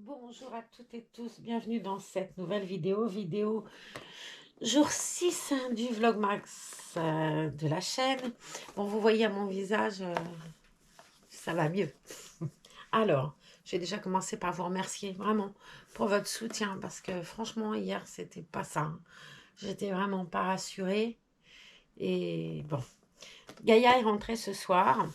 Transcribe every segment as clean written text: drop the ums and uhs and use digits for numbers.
Bonjour à toutes et tous, bienvenue dans cette nouvelle vidéo jour 6 du Vlogmax de la chaîne. Bon, vous voyez à mon visage, ça va mieux. Alors, je vais déjà commencer par vous remercier vraiment pour votre soutien parce que franchement, hier, c'était pas ça, hein. J'étais vraiment pas rassurée. Et bon, Gaïa est rentrée ce soir.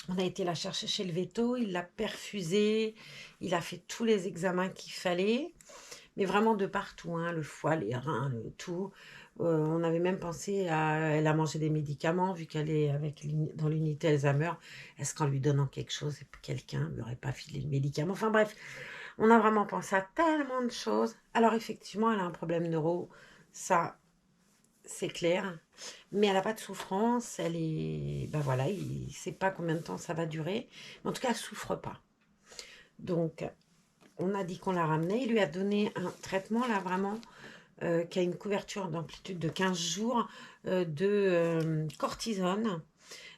On a été la chercher chez le veto, il l'a perfusée, il a fait tous les examens qu'il fallait. Mais vraiment de partout, hein, le foie, les reins, le tout. On avait même pensé à... Elle a mangé des médicaments, vu qu'elle est dans l'unité Alzheimer. Est-ce qu'en lui donnant quelque chose, quelqu'un ne lui aurait pas filé le médicament? Enfin bref, on a vraiment pensé à tellement de choses. Alors effectivement, elle a un problème neuro, ça, c'est clair. Mais elle n'a pas de souffrance, elle est... Ben voilà, il ne sait pas combien de temps ça va durer. Mais en tout cas, elle ne souffre pas. Donc, on a dit qu'on la ramenait. Il lui a donné un traitement, là, vraiment, qui a une couverture d'amplitude de 15 jours de cortisone.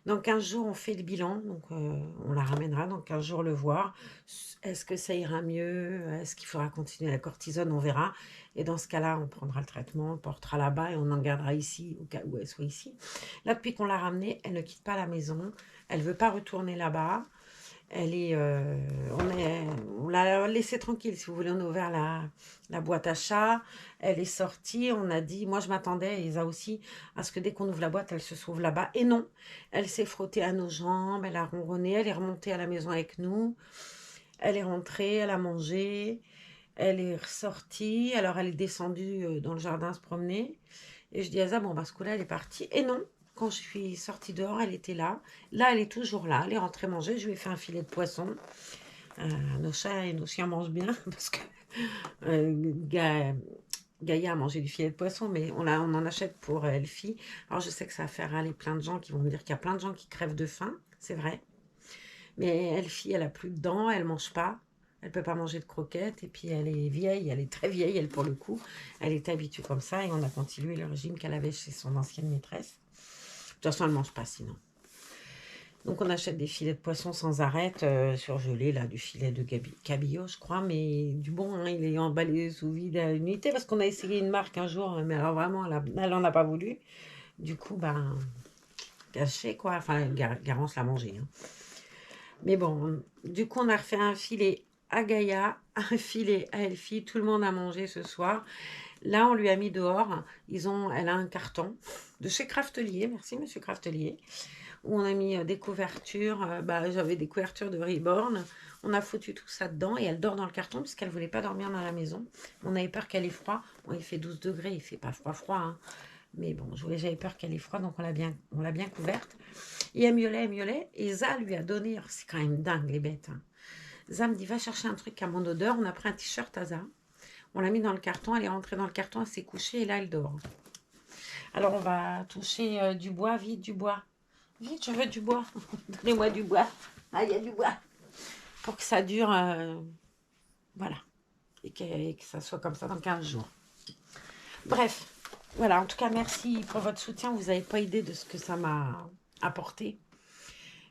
Dans 15 jours, on fait le bilan, donc on la ramènera dans 15 jours le voir. Est-ce que ça ira mieux? Est-ce qu'il faudra continuer la cortisone? On verra. Et dans ce cas-là, on prendra le traitement, on portera là-bas et on en gardera ici, au cas où elle soit ici. Là, depuis qu'on l'a ramenée, elle ne quitte pas la maison. Elle ne veut pas retourner là-bas. Elle est, on l'a laissée tranquille, si vous voulez. On a ouvert la boîte à chat. Elle est sortie. On a dit, moi je m'attendais, et Isa aussi, à ce que dès qu'on ouvre la boîte, elle se sauve là-bas. Et non, elle s'est frottée à nos jambes, elle a ronronné, elle est remontée à la maison avec nous. Elle est rentrée, elle a mangé, elle est ressortie. Alors elle est descendue dans le jardin se promener. Et je dis à Isa, bon, bah, ce coup-là, elle est partie. Et non, quand je suis sortie dehors, elle était là. Là, elle est toujours là. Elle est rentrée manger. Je lui ai fait un filet de poisson. Nos chats et nos chiens mangent bien parce que euh, Ga- Gaïa a mangé du filet de poisson, mais on en achète pour Elfie. Alors, je sais que ça va faire râler plein de gens qui vont me dire qu'il y a plein de gens qui crèvent de faim. C'est vrai. Mais Elfie, elle a plus de dents. Elle mange pas. Elle peut pas manger de croquettes. Et puis, elle est vieille. Elle est très vieille, elle, pour le coup. Elle est habituée comme ça. Et on a continué le régime qu'elle avait chez son ancienne maîtresse. De toute façon, elle ne mange pas sinon. Donc on achète des filets de poisson sans arrêt, surgelés, là, du filet de cabillaud, je crois, mais du bon, hein, il est emballé sous vide à l'unité, parce qu'on a essayé une marque un jour, mais alors vraiment, elle en a pas voulu. Du coup, ben, gâché, quoi. Enfin, Garance l'a mangé, hein. Mais bon, du coup, on a refait un filet à Gaïa, un filet à Elfie, tout le monde a mangé ce soir. Là, on lui a mis dehors, elle a un carton de chez Craftelier, merci monsieur Craftelier, où on a mis des couvertures. J'avais des couvertures de Reborn. On a foutu tout ça dedans et elle dort dans le carton puisqu'elle ne voulait pas dormir dans la maison. On avait peur qu'elle ait froid. Bon, il fait 12 degrés, il fait pas froid, hein. Mais bon, j'avais peur qu'elle ait froid, donc on l'a bien couverte. Et elle miaulait. Et Za lui a donné, c'est quand même dingue les bêtes, hein. Za me dit, va chercher un truc à mon odeur. On a pris un t-shirt à Za. On l'a mis dans le carton, elle est rentrée dans le carton, elle s'est couchée et là elle dort. Alors on va toucher du bois, vite du bois. Vite, je veux du bois. Donnez-moi du bois. Ah, il y a du bois. Pour que ça dure, voilà. Et que ça soit comme ça dans 15 jours. Bref, voilà. En tout cas, merci pour votre soutien. Vous n'avez pas idée de ce que ça m'a apporté.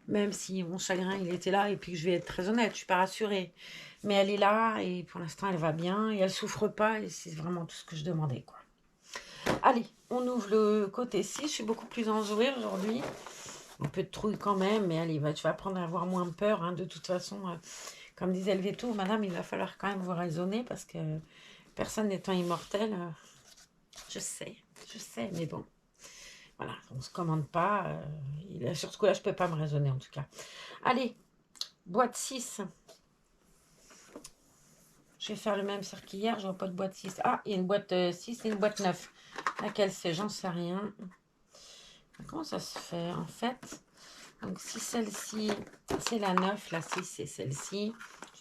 Même si mon chagrin, il était là. Et puis, je vais être très honnête, je ne suis pas rassurée. Mais elle est là et pour l'instant, elle va bien. Et elle ne souffre pas. Et c'est vraiment tout ce que je demandais, quoi. Allez, on ouvre le côté 6. Je suis beaucoup plus enjouée aujourd'hui. Un peu de trouille quand même, mais allez, tu vas apprendre à avoir moins peur, hein. De toute façon, comme disait le veto, madame, il va falloir quand même vous raisonner parce que personne n'étant immortel, je sais, mais bon, voilà, on ne se commande pas. Sur ce coup-là, je ne peux pas me raisonner en tout cas. Allez, boîte 6. Je vais faire le même cirque qu'hier, je vois pas de boîte 6. Ah, il y a une boîte 6 et une boîte 9. Laquelle c'est? J'en sais rien. Comment ça se fait en fait? Donc si celle-ci, c'est la 9, la 6 c'est celle-ci.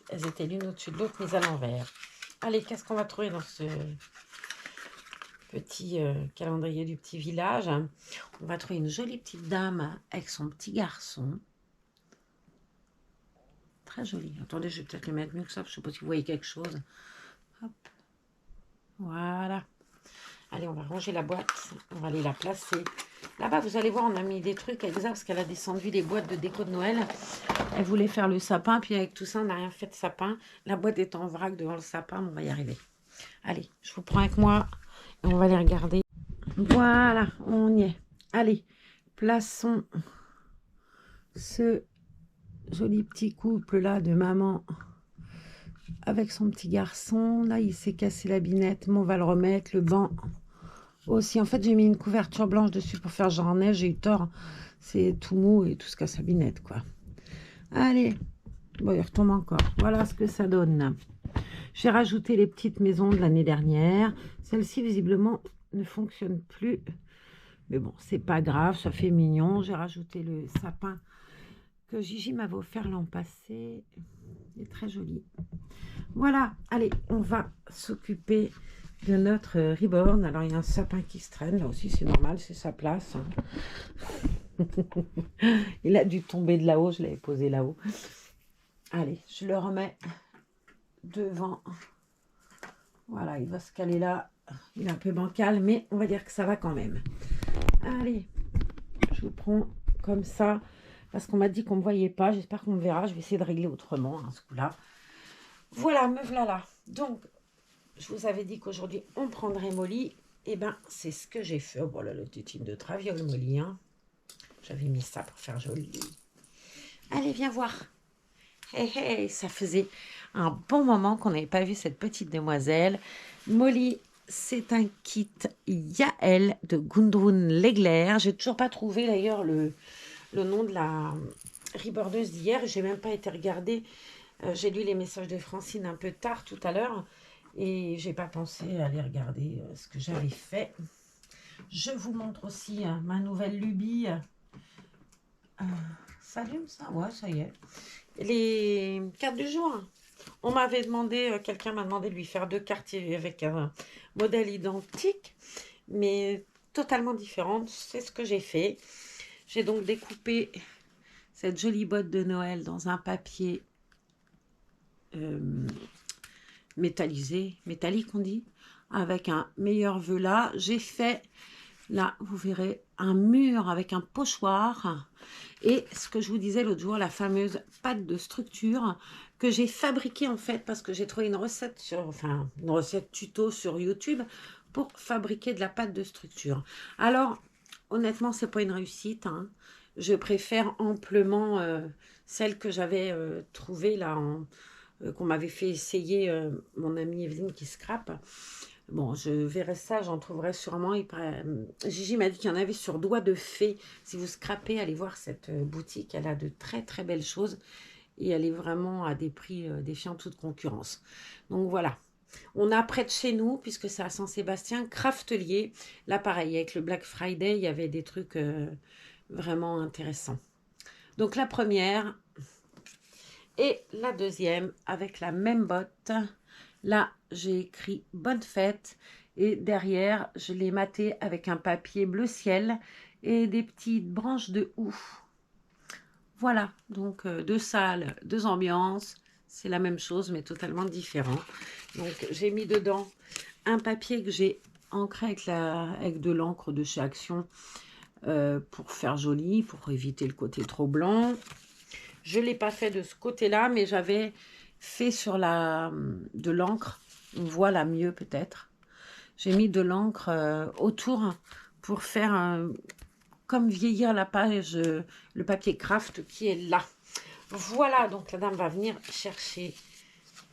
Elles étaient l'une au-dessus de l'autre, mises à l'envers. Allez, qu'est-ce qu'on va trouver dans ce petit calendrier du petit village? On va trouver une jolie petite dame avec son petit garçon. Très jolie. Attendez, je vais peut-être le mettre mieux que ça. Je ne sais pas si vous voyez quelque chose. Hop. Voilà. Allez, on va ranger la boîte. On va aller la placer. Là-bas, vous allez voir, on a mis des trucs avec ça parce qu'elle a descendu les boîtes de déco de Noël. Elle voulait faire le sapin. Puis avec tout ça, on n'a rien fait de sapin. La boîte est en vrac devant le sapin. Mais on va y arriver. Allez, je vous prends avec moi. Et on va les regarder. Voilà, on y est. Allez, plaçons ce joli petit couple là de maman avec son petit garçon. Là, il s'est cassé la binette, mais on va le remettre. Le banc aussi. En fait, j'ai mis une couverture blanche dessus pour faire genre neige. J'ai eu tort. C'est tout mou et tout se casse la binette, quoi. Allez. Bon, il retombe encore. Voilà ce que ça donne. J'ai rajouté les petites maisons de l'année dernière. Celle-ci, visiblement, ne fonctionne plus. Mais bon, c'est pas grave, ça fait mignon. J'ai rajouté le sapin que Gigi m'avait offert l'an passé. Il est très joli. Voilà, allez, on va s'occuper de notre reborn. Alors, il y a un sapin qui se traîne. Là aussi, c'est normal, c'est sa place. Il a dû tomber de là-haut. Je l'avais posé là-haut. Allez, je le remets devant. Voilà, il va se caler là. Il est un peu bancal, mais on va dire que ça va quand même. Allez, je vous prends comme ça. Parce qu'on m'a dit qu'on ne me voyait pas. J'espère qu'on me verra. Je vais essayer de régler autrement, hein, ce coup-là. Voilà, me voilà. Donc, je vous avais dit qu'aujourd'hui, on prendrait Molly. Et ben, c'est ce que j'ai fait. Oh, voilà, le tétine de traviole, Molly. Hein. J'avais mis ça pour faire joli. Allez, viens voir. Hey, hey, ça faisait un bon moment qu'on n'avait pas vu cette petite demoiselle. Molly, c'est un kit Yael de Gudrun Legler. J'ai toujours pas trouvé d'ailleurs le nom de la rebordeuse d'hier. J'ai même pas été regarder. J'ai lu les messages de Francine un peu tard tout à l'heure et j'ai pas pensé à aller regarder ce que j'avais fait. Je vous montre aussi ma nouvelle lubie. Ça allume ça? Ouais, ça y est. Les cartes du jour. On m'avait demandé, quelqu'un m'a demandé de lui faire 2 cartes avec un modèle identique, mais totalement différent. C'est ce que j'ai fait. J'ai donc découpé cette jolie botte de Noël dans un papier métallisé, métallique on dit, avec un meilleur vœu là. J'ai fait, là vous verrez, un mur avec un pochoir. Et ce que je vous disais l'autre jour, la fameuse pâte de structure que j'ai fabriquée en fait parce que j'ai trouvé une recette une recette tuto sur YouTube pour fabriquer de la pâte de structure. Alors, honnêtement, c'est pas une réussite. Hein. Je préfère amplement celle que j'avais trouvée là, qu'on m'avait fait essayer mon amie Evelyne qui scrape. Bon, je verrai ça, j'en trouverai sûrement. Gigi m'a dit qu'il y en avait sur Doigt de Fée. Si vous scrapez, allez voir cette boutique. Elle a de très très belles choses. Et elle est vraiment à des prix défiant toute concurrence. Donc voilà. On a près de chez nous, puisque c'est à Saint-Sébastien, Craftelier. Là, pareil, avec le Black Friday, il y avait des trucs vraiment intéressants. Donc la première et la deuxième avec la même botte. Là, j'ai écrit « Bonne fête » et derrière, je l'ai maté avec un papier bleu ciel et des petites branches de houx. Voilà, donc 2 salles, 2 ambiances. C'est la même chose, mais totalement différent. Donc, j'ai mis dedans un papier que j'ai ancré avec de l'encre de chez Action pour faire joli, pour éviter le côté trop blanc. Je ne l'ai pas fait de ce côté-là, mais j'avais fait sur de l'encre, on voit là mieux peut-être. J'ai mis de l'encre autour pour faire comme vieillir la page, le papier craft qui est là. Voilà, donc la dame va venir chercher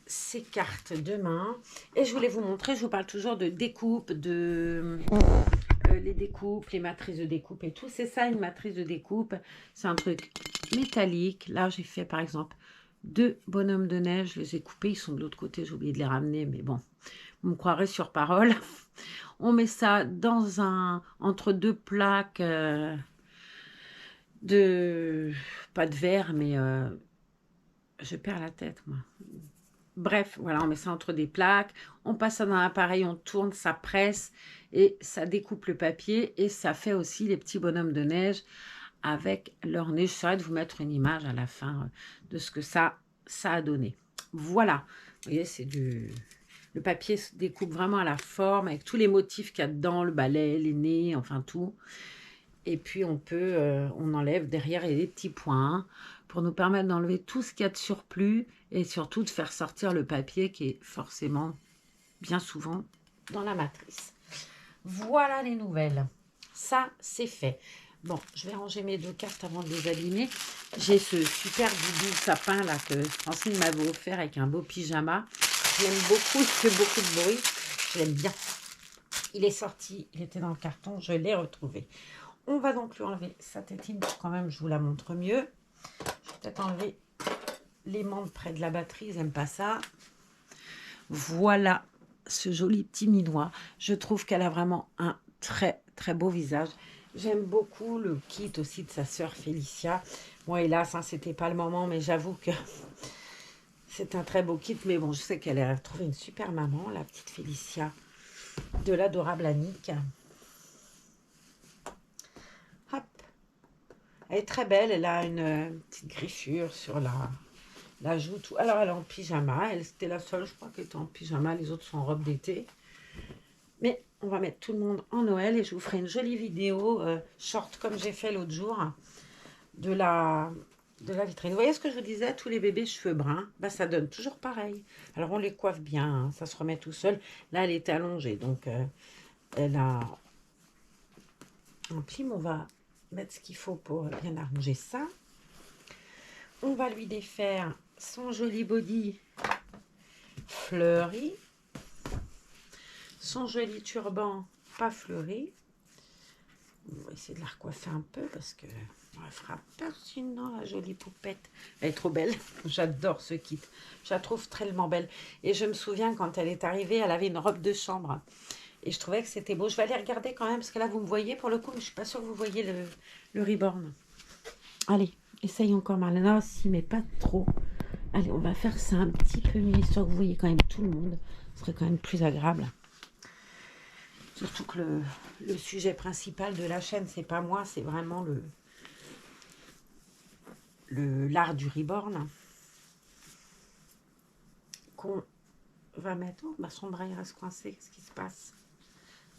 ces cartes demain. Et je voulais vous montrer, je vous parle toujours de découpe, les découpes, les matrices de découpe et tout. C'est ça une matrice de découpe. C'est un truc métallique. Là, j'ai fait par exemple 2 bonhommes de neige. Je les ai coupés. Ils sont de l'autre côté. J'ai oublié de les ramener. Mais bon, vous me croirez sur parole. On met ça entre 2 plaques pas de verre, mais je perds la tête, moi. Bref, voilà, on met ça entre des plaques, on passe ça dans l'appareil, on tourne, ça presse et ça découpe le papier et ça fait aussi les petits bonhommes de neige avec leur neige. J'essaierai de vous mettre une image à la fin de ce que ça a donné. Voilà, vous voyez, c'est du Le papier se découpe vraiment à la forme, avec tous les motifs qu'il y a dedans, le balai, les nez, enfin tout. Et puis on enlève derrière les petits points pour nous permettre d'enlever tout ce qu'il y a de surplus et surtout de faire sortir le papier qui est forcément bien souvent dans la matrice. Voilà les nouvelles. Ça, c'est fait. Bon, je vais ranger mes 2 cartes avant de les abîmer. J'ai ce super doudou sapin là que Francine m'avait offert avec un beau pyjama. Je l'aime beaucoup, il fait beaucoup de bruit. Je l'aime bien. Il est sorti, il était dans le carton, je l'ai retrouvé. On va donc lui enlever sa tétine pour quand même je vous la montre mieux. Je vais peut-être enlever les membres près de la batterie, ils n'aiment pas ça. Voilà ce joli petit minois. Je trouve qu'elle a vraiment un très très beau visage. J'aime beaucoup le kit aussi de sa sœur Félicia. Bon, hélas, hein, c'était pas le moment, mais j'avoue que c'est un très beau kit. Mais bon, je sais qu'elle a trouvé une super maman, la petite Félicia, de l'adorable Annick. Hop. Elle est très belle, elle a une petite griffure sur la joue. Tout. Alors, elle est en pyjama. Elle, c'était la seule, je crois, qui était en pyjama. Les autres sont en robe d'été. Mais on va mettre tout le monde en Noël et je vous ferai une jolie vidéo short comme j'ai fait l'autre jour de la vitrine. Vous voyez ce que je vous disais, tous les bébés cheveux bruns, bah, ça donne toujours pareil. Alors on les coiffe bien, hein, ça se remet tout seul. Là, elle était allongée, donc elle a un plim. On va mettre ce qu'il faut pour bien arranger ça. On va lui défaire son joli body fleuri. Son joli turban pas fleuri. On va essayer de la recoiffer un peu parce que elle fera peur sinon, la jolie poupette. Elle est trop belle. J'adore ce kit. Je la trouve tellement belle. Et je me souviens quand elle est arrivée, elle avait une robe de chambre. Et je trouvais que c'était beau. Je vais aller regarder quand même parce que là, vous me voyez pour le coup, mais je ne suis pas sûre que vous voyez le reborn. Allez, essaye encore Marlène. aussi, mais pas trop. Allez, on va faire ça un petit peu mieux, histoire que vous voyez quand même tout le monde. Ce serait quand même plus agréable. Surtout que le sujet principal de la chaîne, c'est pas moi, c'est vraiment l'art du reborn qu'on va mettre. Oh, bah son bras il reste coincé, qu'est-ce qui se passe?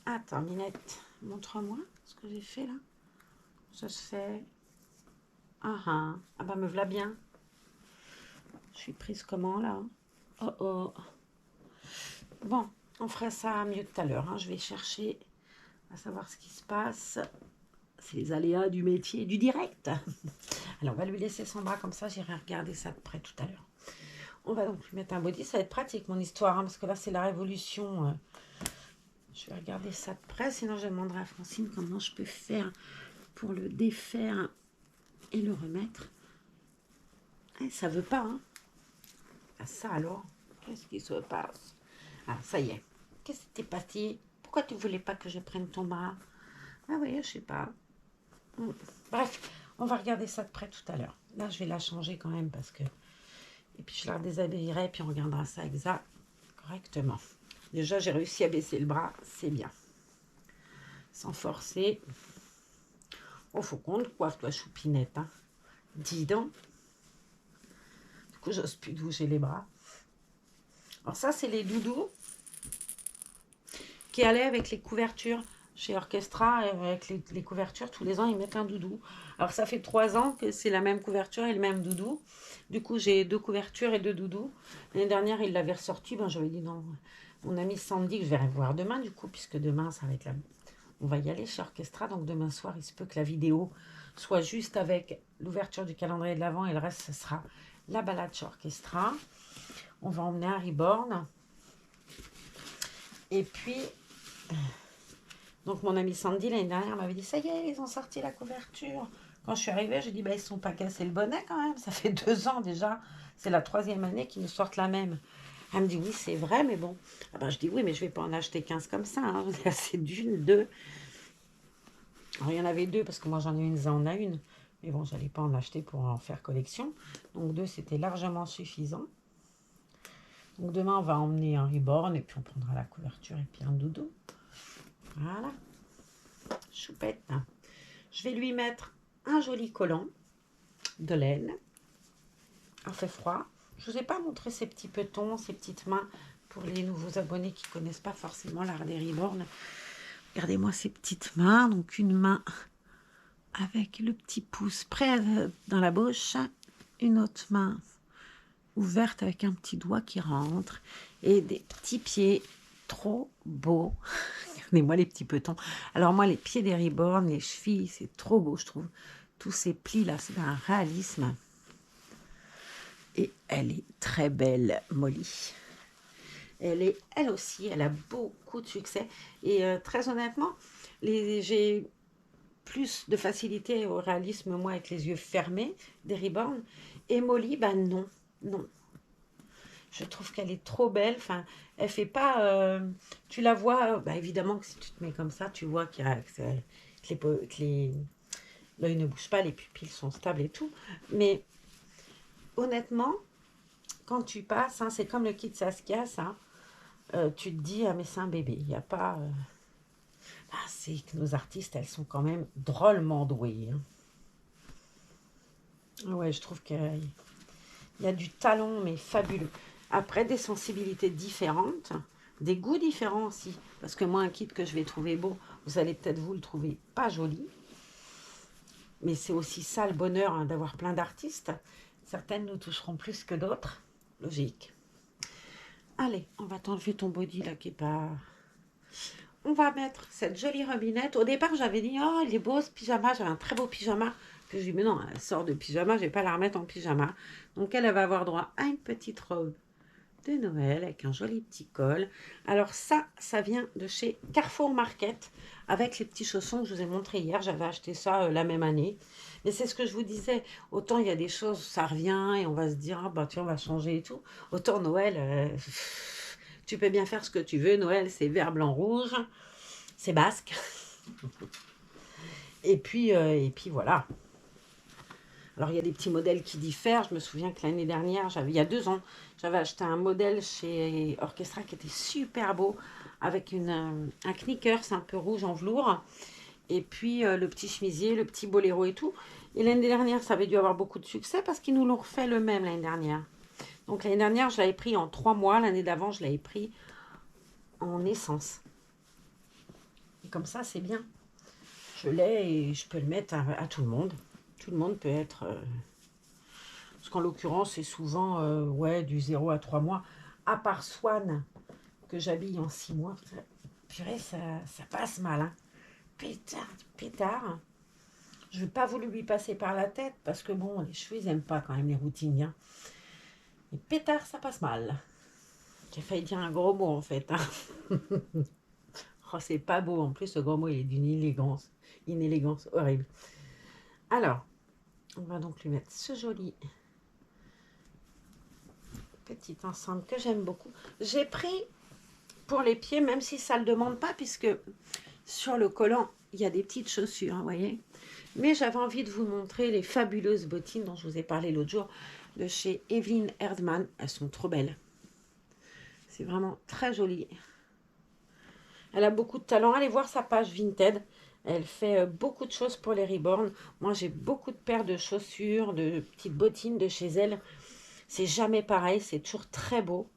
Attends, Minette, montre-moi ce que j'ai fait là. Ça se fait. Ah bah me voilà bien. Je suis prise comment là? Oh oh. Bon, on fera ça mieux tout à l'heure. Hein. Je vais chercher à savoir ce qui se passe. C'est les aléas du métier, du direct. Alors, on va lui laisser son bras comme ça. J'irai regarder ça de près tout à l'heure. On va donc lui mettre un body. Ça va être pratique, mon histoire, hein, parce que là, c'est la révolution. Je vais regarder ça de près. Sinon, je demanderai à Francine comment je peux faire pour le défaire et le remettre. Eh, ça veut pas, hein. Ah, ça alors, qu'est-ce qui se passe? Ah, ça y est. Qu'est-ce qui t'est passé? Pourquoi tu voulais pas que je prenne ton bras? Ah oui, je sais pas. Bref, on va regarder ça de près tout à l'heure. Là, je vais la changer quand même parce que... Et puis, je la déshabillerai, puis on regardera ça exact correctement. Déjà, j'ai réussi à baisser le bras, c'est bien. Sans forcer. Oh, faut qu'on te coiffe, toi, choupinette. Hein. Dis donc. Du coup, j'ose plus bouger les bras. Alors ça, c'est les doudous qui allaient avec les couvertures. Chez Orchestra, avec les couvertures, tous les ans, ils mettent un doudou. Alors, ça fait 3 ans que c'est la même couverture et le même doudou. Du coup, j'ai 2 couvertures et 2 doudous. L'année dernière, il l'avait ressorti. Ben, j'avais dit non. Mon amie Sandy, que je vais revoir demain, du coup, puisque demain, ça va être la... On va y aller chez Orchestra. Donc, demain soir, il se peut que la vidéo soit juste avec l'ouverture du calendrier de l'Avent. Et le reste, ce sera la balade chez Orchestra. On va emmener un reborn. Et puis... Donc, mon amie Sandy, l'année dernière, m'avait dit, ça y est, ils ont sorti la couverture. Quand je suis arrivée, j'ai dit, bah, ils ne sont pas cassés le bonnet quand même. Ça fait 2 ans déjà. C'est la 3e année qu'ils nous sortent la même. Elle me dit, oui, c'est vrai, mais bon. Ah ben, je dis, oui, mais je ne vais pas en acheter 15 comme ça. Hein. J'en ai assez d'une, 2. Alors, il y en avait 2 parce que moi, j'en ai une, ça en a une. Mais bon, je n'allais pas en acheter pour en faire collection. Donc, 2, c'était largement suffisant. Donc, demain, on va emmener un reborn et puis on prendra la couverture et puis un doudou. Voilà, choupette. Je vais lui mettre un joli collant de laine. Il fait froid. Je ne vous ai pas montré ses petits petons, ses petites mains pour les nouveaux abonnés qui ne connaissent pas forcément l'art des ribornes. Regardez-moi ces petites mains. Donc une main avec le petit pouce prêt dans la bouche. Une autre main ouverte avec un petit doigt qui rentre. Et des petits pieds trop beaux. Regardez-moi les petits petons. Alors moi, les pieds des ribornes, les chevilles, c'est trop beau, je trouve. Tous ces plis-là, c'est un réalisme. Et elle est très belle, Molly. Elle aussi, elle a beaucoup de succès. Et très honnêtement, j'ai plus de facilité au réalisme, moi, avec les yeux fermés, des ribornes. Et Molly, ben non, non. Je trouve qu'elle est trop belle. Enfin, elle fait pas... tu la vois, bah, évidemment que si tu te mets comme ça, tu vois qu'il y a, l'œil ne bouge pas, les pupilles sont stables et tout. Mais honnêtement, quand tu passes, hein, c'est comme le kit Saskia, ça. Tu te dis, ah mais c'est un bébé. Il n'y a pas... c'est que nos artistes, elles sont quand même drôlement douées. Hein. Ouais, je trouve qu'il y a du talent, mais fabuleux. Après, des sensibilités différentes, des goûts différents aussi. Parce que moi, un kit que je vais trouver beau, vous allez peut-être vous le trouver pas joli. Mais c'est aussi ça le bonheur, hein, d'avoir plein d'artistes. Certaines nous toucheront plus que d'autres. Logique. Allez, on va t'enlever ton body là qui est pas... On va mettre cette jolie robinette. Au départ, j'avais dit, oh, il est beau ce pyjama. J'avais un très beau pyjama. Puis je dis, mais non, elle sort de pyjama, je ne vais pas la remettre en pyjama. Donc, elle va avoir droit à une petite robe de Noël avec un joli petit col. Alors ça vient de chez Carrefour Market avec les petits chaussons que je vous ai montré hier. J'avais acheté ça la même année. Mais c'est ce que je vous disais. Autant il y a des choses, ça revient et on va se dire, ah bah tiens, on va changer et tout. Autant Noël, tu peux bien faire ce que tu veux. Noël, c'est vert, blanc, rouge. C'est basque. Et puis voilà. Alors, il y a des petits modèles qui diffèrent. Je me souviens que l'année dernière, il y a 2 ans, j'avais acheté un modèle chez Orchestra qui était super beau, avec un knickers un peu rouge en velours, et puis le petit chemisier, le petit boléro et tout. Et l'année dernière, ça avait dû avoir beaucoup de succès parce qu'ils nous l'ont refait le même l'année dernière. Donc, l'année dernière, je l'avais pris en 3 mois. L'année d'avant, je l'avais pris en essence. Et comme ça, c'est bien. Je l'ai et je peux le mettre à tout le monde. Tout le monde peut être... parce qu'en l'occurrence, c'est souvent ouais, du 0 à 3 mois. À part Swan, que j'habille en 6 mois. Purée, ça passe mal. Hein. Pétard. Je ne vais pas voulu lui passer par la tête parce que bon, les cheveux, ils n'aiment pas quand même les routiniens. Mais pétard, ça passe mal. J'ai failli dire un gros mot en fait. Hein. Oh, c'est pas beau. En plus, ce gros mot, il est d'une élégance. Une élégance horrible. Alors, on va donc lui mettre ce joli petit ensemble que j'aime beaucoup. J'ai pris pour les pieds, même si ça ne le demande pas, puisque sur le collant, il y a des petites chaussures, vous voyez. Mais j'avais envie de vous montrer les fabuleuses bottines dont je vous ai parlé l'autre jour, de chez Evelyn Erdmann. Elles sont trop belles. C'est vraiment très joli. Elle a beaucoup de talent. Allez voir sa page Vinted. Elle fait beaucoup de choses pour les ribornes. Moi, j'ai beaucoup de paires de chaussures, de petites bottines de chez elle. C'est jamais pareil. C'est toujours très beau.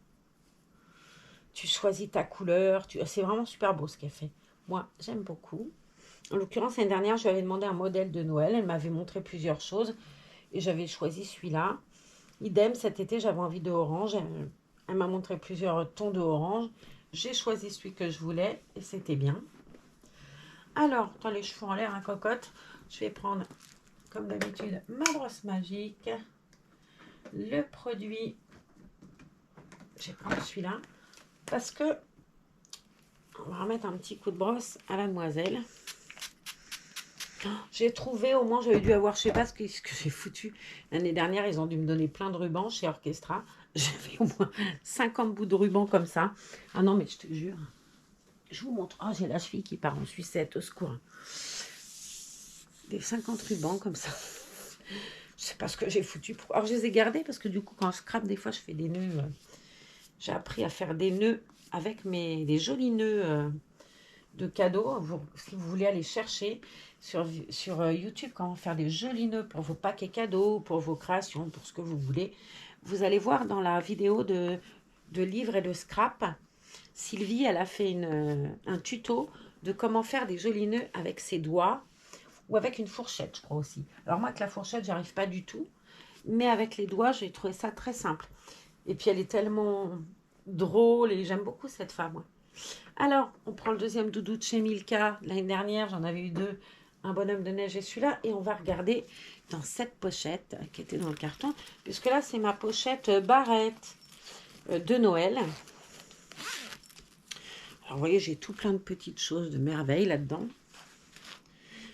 Tu choisis ta couleur. C'est vraiment super beau ce qu'elle fait. Moi, j'aime beaucoup. En l'occurrence, l'année dernière, je lui avais demandé un modèle de Noël. Elle m'avait montré plusieurs choses. Et j'avais choisi celui-là. Idem, cet été, j'avais envie de orange. Elle m'a montré plusieurs tons de orange. J'ai choisi celui que je voulais. Et c'était bien. Alors, dans les cheveux en l'air, cocotte, je vais prendre, comme d'habitude, ma brosse magique. Le produit, je vais prendre celui-là. Parce que, on va remettre un petit coup de brosse à la demoiselle. J'ai trouvé, au moins, j'avais dû avoir, je sais pas ce que j'ai foutu. L'année dernière, ils ont dû me donner plein de rubans chez Orchestra. J'avais au moins 50 bouts de ruban comme ça. Ah non, mais je te jure. Je vous montre. Oh, j'ai la cheville qui part en sucette, au secours. Des 50 rubans comme ça. Je sais pas ce que j'ai foutu. Alors, je les ai gardés parce que du coup, quand je scrape, des fois, je fais des nœuds. J'ai appris à faire des nœuds avec des jolis nœuds de cadeaux. Si vous voulez aller chercher sur YouTube comment faire des jolis nœuds pour vos paquets cadeaux, pour vos créations, pour ce que vous voulez, vous allez voir dans la vidéo de de livres et de scrap. Sylvie, elle a fait un tuto de comment faire des jolis nœuds avec ses doigts ou avec une fourchette, je crois aussi. Alors moi, avec la fourchette, j'arrive pas du tout. Mais avec les doigts, j'ai trouvé ça très simple. Et puis, elle est tellement drôle et j'aime beaucoup cette femme. Ouais. Alors, on prend le deuxième doudou de chez Milka. L'année dernière, j'en avais eu deux. Un bonhomme de neige et celui-là. Et on va regarder dans cette pochette qui était dans le carton. Puisque là, c'est ma pochette barrette de Noël. Alors, vous voyez, j'ai tout plein de petites choses de merveille là-dedans.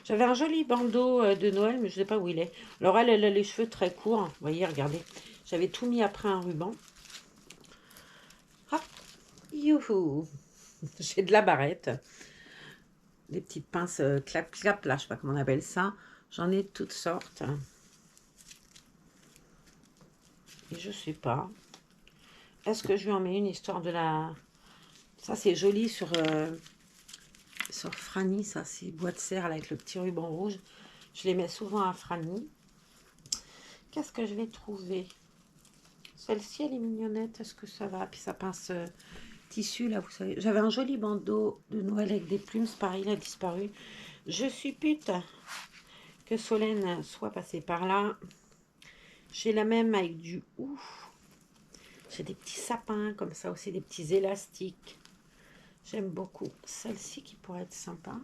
J'avais un joli bandeau de Noël, mais je ne sais pas où il est. Alors, elle a les cheveux très courts. Vous voyez, regardez. J'avais tout mis après un ruban. Hop, youhou. J'ai de la barrette. Des petites pinces clap-clap, là, je ne sais pas comment on appelle ça. J'en ai de toutes sortes. Et je ne sais pas. Est-ce que je lui en mets une histoire de la... Ça, c'est joli sur Franny, ça, c'est bois de serre là, avec le petit ruban rouge. Je les mets souvent à Franny. Qu'est-ce que je vais trouver? Celle-ci, elle est mignonnette. Est-ce que ça va? Puis ça pince tissu, là, vous savez. J'avais un joli bandeau de Noël avec des plumes. C'est pareil, il a disparu. Je suis pute que Solène soit passée par là. J'ai la même avec du ouf. J'ai des petits sapins comme ça aussi, des petits élastiques. J'aime beaucoup. Celle-ci qui pourrait être sympa.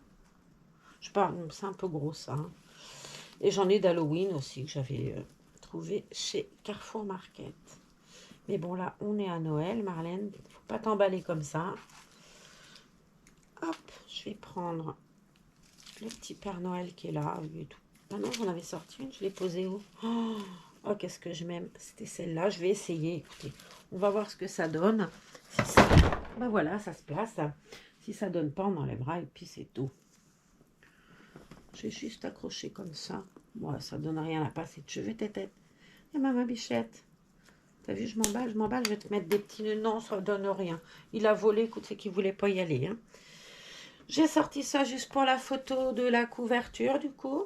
Je sais pas, c'est un peu gros ça. Hein. Et j'en ai d'Halloween aussi que j'avais trouvé chez Carrefour Market. Mais bon, là, on est à Noël, Marlène. Il ne faut pas t'emballer comme ça. Hop, je vais prendre le petit Père Noël qui est là. Et tout. Ah non, j'en avais sorti une. Je l'ai posée où? Oh, qu'est-ce que je m'aime. C'était celle-là. Je vais essayer. Écoutez, on va voir ce que ça donne. Si ça... Ben voilà, ça se place. Si ça donne pas, on enlèvera et puis c'est tout. J'ai juste accroché comme ça. Bon, ça donne rien à passer de cheveux, tête. Et ma bichette. T'as vu, je m'emballe, je vais te mettre des petits nœuds. Non, ça donne rien. Il a volé, écoute, c'est qu'il voulait pas y aller. Hein. J'ai sorti ça juste pour la photo de la couverture, du coup.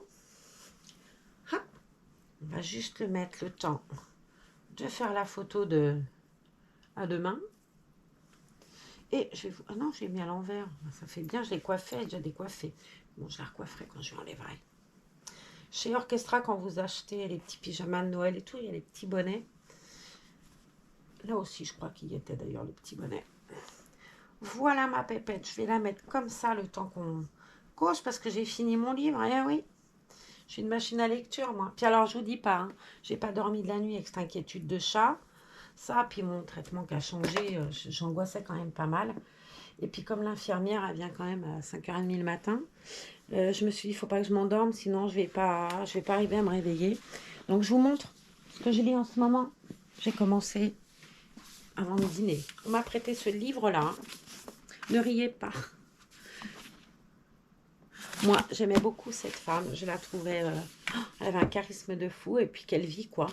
Hop. On va juste le mettre le temps de faire la photo de à demain. Et je vais vous... Ah non, j'ai mis à l'envers. Ça fait bien, je l'ai coiffé, elle est déjà décoiffée. Bon, je la recoifferai quand je l'enlèverai. Chez Orchestra, quand vous achetez les petits pyjamas de Noël et tout, il y a les petits bonnets. Là aussi, je crois qu'il y était d'ailleurs le petit bonnet. Voilà ma pépette. Je vais la mettre comme ça le temps qu'on cause parce que j'ai fini mon livre. Eh oui, j'ai une machine à lecture, moi. Puis alors, je vous dis pas, hein, j'ai pas dormi de la nuit avec cette inquiétude de chat. Ça, puis mon traitement qui a changé, j'angoissais quand même pas mal. Et puis comme l'infirmière, elle vient quand même à 5h30 le matin, je me suis dit, il ne faut pas que je m'endorme, sinon je vais pas arriver à me réveiller. Donc je vous montre ce que je lis en ce moment. J'ai commencé avant de dîner. On m'a prêté ce livre-là. Hein. Ne riez pas. Moi, j'aimais beaucoup cette femme. Je la trouvais... elle avait un charisme de fou et puis quelle vie, quoi.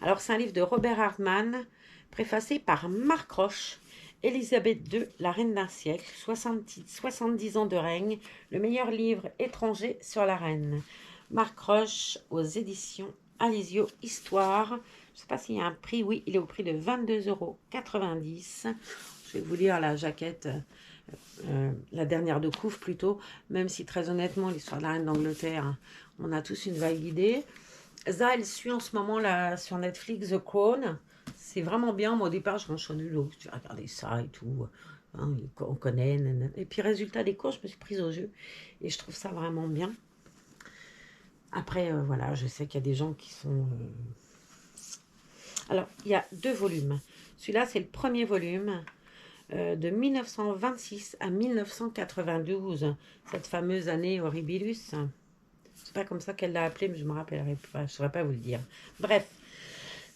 Alors, c'est un livre de Robert Hardman, préfacé par Marc Roche. Élisabeth II, la reine d'un siècle, 70 ans de règne, le meilleur livre étranger sur la reine. Marc Roche aux éditions Alizio Histoire. Je ne sais pas s'il y a un prix. Oui, il est au prix de 22,90 €. Je vais vous lire la jaquette, la dernière de couvre plutôt, même si très honnêtement, l'histoire de la reine d'Angleterre, on a tous une vague idée. Ça, elle suit en ce moment là, sur Netflix The Crown. C'est vraiment bien. Moi, au départ, je ronchonnais, donc je vais regarder ça et tout. Hein, on connaît. Nanana. Et puis, résultat des cours, je me suis prise au jeu. Et je trouve ça vraiment bien. Après, voilà, je sais qu'il y a des gens qui sont... Alors, il y a 2 volumes. Celui-là, c'est le premier volume de 1926 à 1992. Cette fameuse année horribilus. C'est pas comme ça qu'elle l'a appelé, mais je me rappellerai pas. Je ne saurais pas vous le dire. Bref.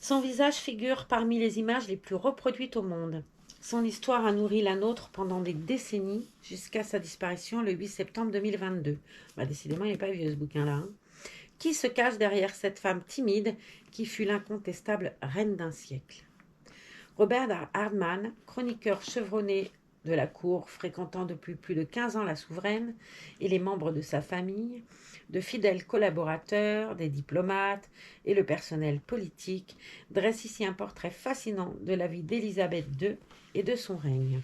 Son visage figure parmi les images les plus reproduites au monde. Son histoire a nourri la nôtre pendant des décennies, jusqu'à sa disparition le 8 septembre 2022. Bah, décidément, il n'est pas vieux ce bouquin-là. Hein. Qui se cache derrière cette femme timide qui fut l'incontestable reine d'un siècle? Robert Hardman, chroniqueur chevronné de la cour, fréquentant depuis plus de 15 ans la souveraine et les membres de sa famille, de fidèles collaborateurs, des diplomates et le personnel politique, dresse ici un portrait fascinant de la vie d'Élisabeth II et de son règne.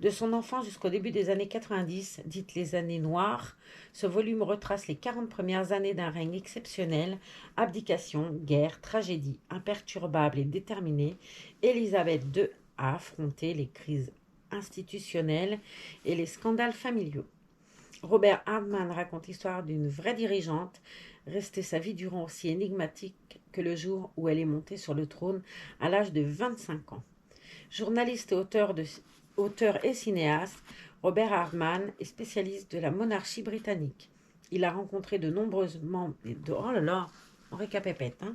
De son enfance jusqu'au début des années 90, dites les années noires, ce volume retrace les 40 premières années d'un règne exceptionnel, abdication, guerre, tragédie, imperturbable et déterminée. Élisabeth II a affronté les crises institutionnelles et les scandales familiaux. Robert Hardman raconte l'histoire d'une vraie dirigeante, restée sa vie durant aussi énigmatique que le jour où elle est montée sur le trône à l'âge de 25 ans. Journaliste et auteur et cinéaste, Robert Hardman est spécialiste de la monarchie britannique. Il a rencontré de nombreux membres... Oh là là, on récapépète, hein.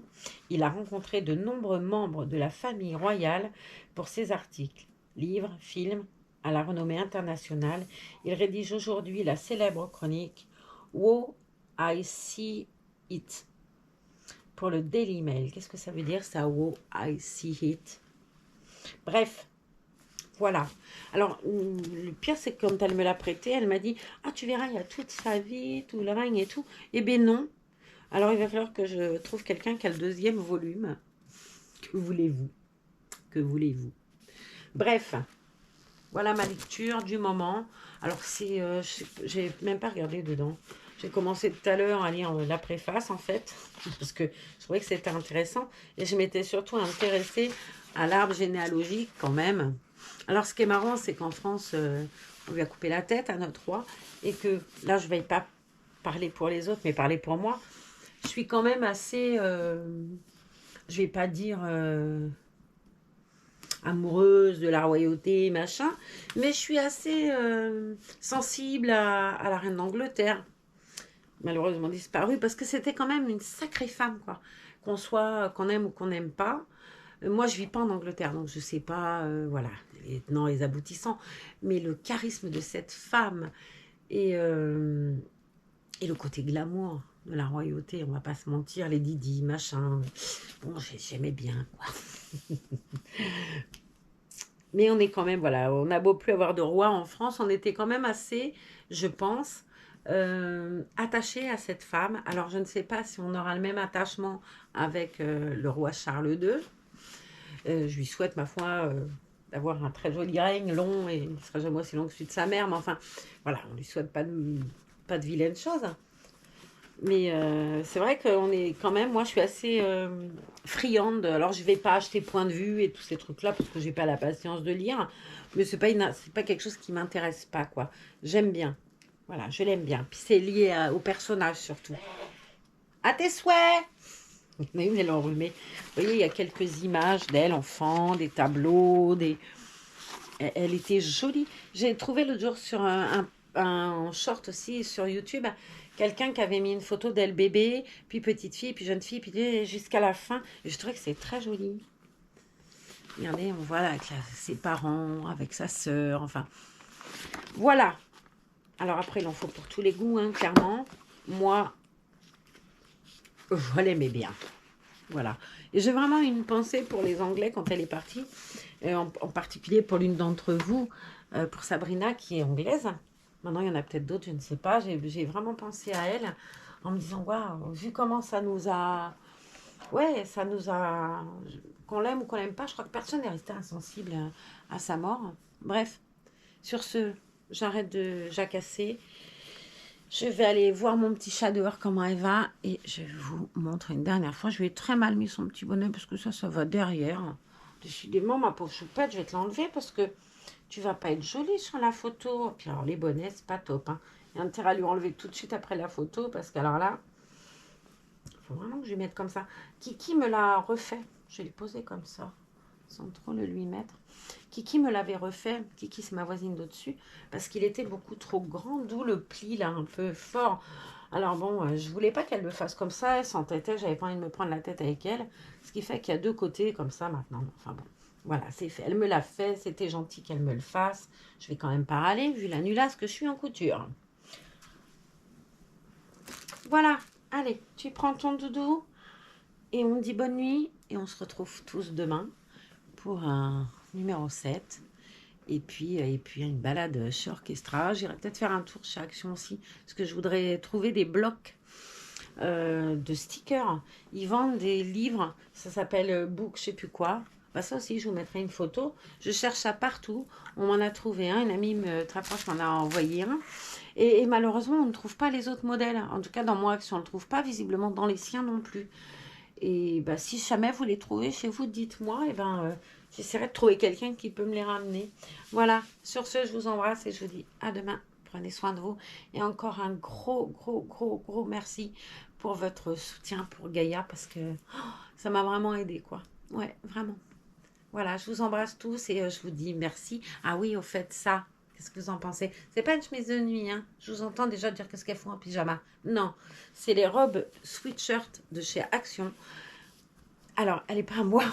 Il a rencontré de nombreux membres de la famille royale pour ses articles, livres, films, à la renommée internationale. Il rédige aujourd'hui la célèbre chronique Wow, I See It pour le Daily Mail. Qu'est-ce que ça veut dire ça, Wow, I See It? Bref, voilà. Alors, le pire, c'est que quand elle me l'a prêté, elle m'a dit « Ah, tu verras, il y a toute sa vie, tout le règne et tout. » Eh bien non. Alors, il va falloir que je trouve quelqu'un qui a le deuxième volume. Que voulez-vous? Que voulez-vous? Bref, voilà ma lecture du moment. Alors, j'ai même pas regardé dedans. J'ai commencé tout à l'heure à lire la préface, en fait, parce que je trouvais que c'était intéressant. Et je m'étais surtout intéressée à l'arbre généalogique, quand même. Alors, ce qui est marrant, c'est qu'en France, on lui a coupé la tête à notre roi. Et que, là, je ne vais pas parler pour les autres, mais parler pour moi. Je suis quand même assez... je vais pas dire... amoureuse de la royauté, machin. Mais je suis assez sensible à la reine d'Angleterre. Malheureusement disparue, parce que c'était quand même une sacrée femme, quoi. Qu'on aime ou qu'on n'aime pas. Moi, je vis pas en Angleterre, donc je sais pas, voilà, les tenants et les aboutissants. Mais le charisme de cette femme et le côté glamour de la royauté, on va pas se mentir, les Didi, machin. Bon, j'aimais bien, quoi. Mais on est quand même, voilà, on a beau plus avoir de roi en France, on était quand même assez, je pense, attaché à cette femme. Alors, je ne sais pas si on aura le même attachement avec le roi Charles II. Je lui souhaite, ma foi, d'avoir un très joli règne, long, et il ne sera jamais aussi long que celui de sa mère. Mais enfin, voilà, on ne lui souhaite pas de vilaines choses. Mais c'est vrai qu'on est quand même, moi je suis assez friande. Alors je ne vais pas acheter Point de vue et tous ces trucs-là parce que j'ai pas la patience de lire. Mais c'est pas quelque chose qui m'intéresse pas, quoi. J'aime bien. Voilà, je l'aime bien. Puis c'est lié au personnage surtout. À tes souhaits! Mais oui, elle est enrhumée. Vous voyez, il y a quelques images d'elle, enfant, des tableaux, Elle était jolie. J'ai trouvé l'autre jour sur un short aussi sur YouTube, quelqu'un qui avait mis une photo d'elle bébé, puis petite fille, puis jeune fille, puis jusqu'à la fin. Et je trouvais que c'est très joli. Regardez, on voit là avec ses parents, avec sa sœur, enfin. Voilà. Alors après, il en faut pour tous les goûts, hein, clairement. Moi, je l'aimais bien. Voilà. Et j'ai vraiment une pensée pour les Anglais quand elle est partie, en particulier pour l'une d'entre vous, pour Sabrina qui est anglaise. Maintenant, il y en a peut-être d'autres, je ne sais pas. J'ai vraiment pensé à elle en me disant, waouh, vu comment ça nous a... Ouais, ça nous a... Qu'on l'aime ou qu'on l'aime pas, je crois que personne n'est resté insensible à sa mort. Bref, sur ce, j'arrête de jacasser. Je vais aller voir mon petit chat dehors comment elle va et je vous montre une dernière fois. Je lui ai très mal mis son petit bonnet parce que ça va derrière. Décidément, ma pauvre choupette, je vais te l'enlever parce que tu vas pas être jolie sur la photo. Puis alors, les bonnets, c'est pas top, hein. Il y a intérêt à lui enlever tout de suite après la photo parce qu'alors là, il faut vraiment que je lui mette comme ça. Kiki me l'a refait. Je vais lui poser comme ça, sans trop le lui mettre. Kiki me l'avait refait. Kiki, c'est ma voisine d'au-dessus. Parce qu'il était beaucoup trop grand, d'où le pli, là, un peu fort. Alors bon, je voulais pas qu'elle le fasse comme ça. Elle s'entêtait, j'avais pas envie de me prendre la tête avec elle. Ce qui fait qu'il y a deux côtés comme ça maintenant. Enfin bon, voilà, c'est fait. Elle me l'a fait. C'était gentil qu'elle me le fasse. Je vais quand même pas râler, vu la nulasse que je suis en couture. Voilà, allez, tu prends ton doudou. Et on dit bonne nuit. Et on se retrouve tous demain pour un numéro 7. Et puis une balade chez Orchestra. J'irai peut-être faire un tour chez Action aussi, parce que je voudrais trouver des blocs de stickers. Ils vendent des livres, ça s'appelle Book, je sais plus quoi. Bah ça aussi, je vous mettrai une photo. Je cherche ça partout. On m'en a trouvé un. Une amie très proche m'en a envoyé un. Et malheureusement, on ne trouve pas les autres modèles. En tout cas, dans mon Action, on ne le trouve pas. Visiblement, dans les siens non plus. Et bah, si jamais vous les trouvez chez vous, dites-moi. Et ben, j'essaierai de trouver quelqu'un qui peut me les ramener. Voilà. Sur ce, je vous embrasse et je vous dis à demain. Prenez soin de vous. Et encore un gros merci pour votre soutien pour Gaïa parce que ça m'a vraiment aidé, quoi. Ouais, vraiment. Voilà, je vous embrasse tous et je vous dis merci. Ah oui, au fait, ça, qu'est-ce que vous en pensez? C'est pas une chemise de nuit, hein. Je vous entends déjà dire qu'est-ce qu'elles font en pyjama. Non, c'est les robes sweatshirt de chez Action. Alors, elle n'est pas à moi.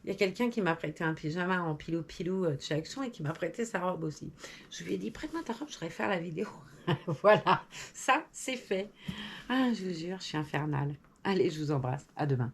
Il y a quelqu'un qui m'a prêté un pyjama en pilou-pilou de chez Action et qui m'a prêté sa robe aussi. Je lui ai dit, prête-moi ta robe, je voudrais faire la vidéo. Voilà, ça, c'est fait. Ah, je vous jure, je suis infernale. Allez, je vous embrasse. À demain.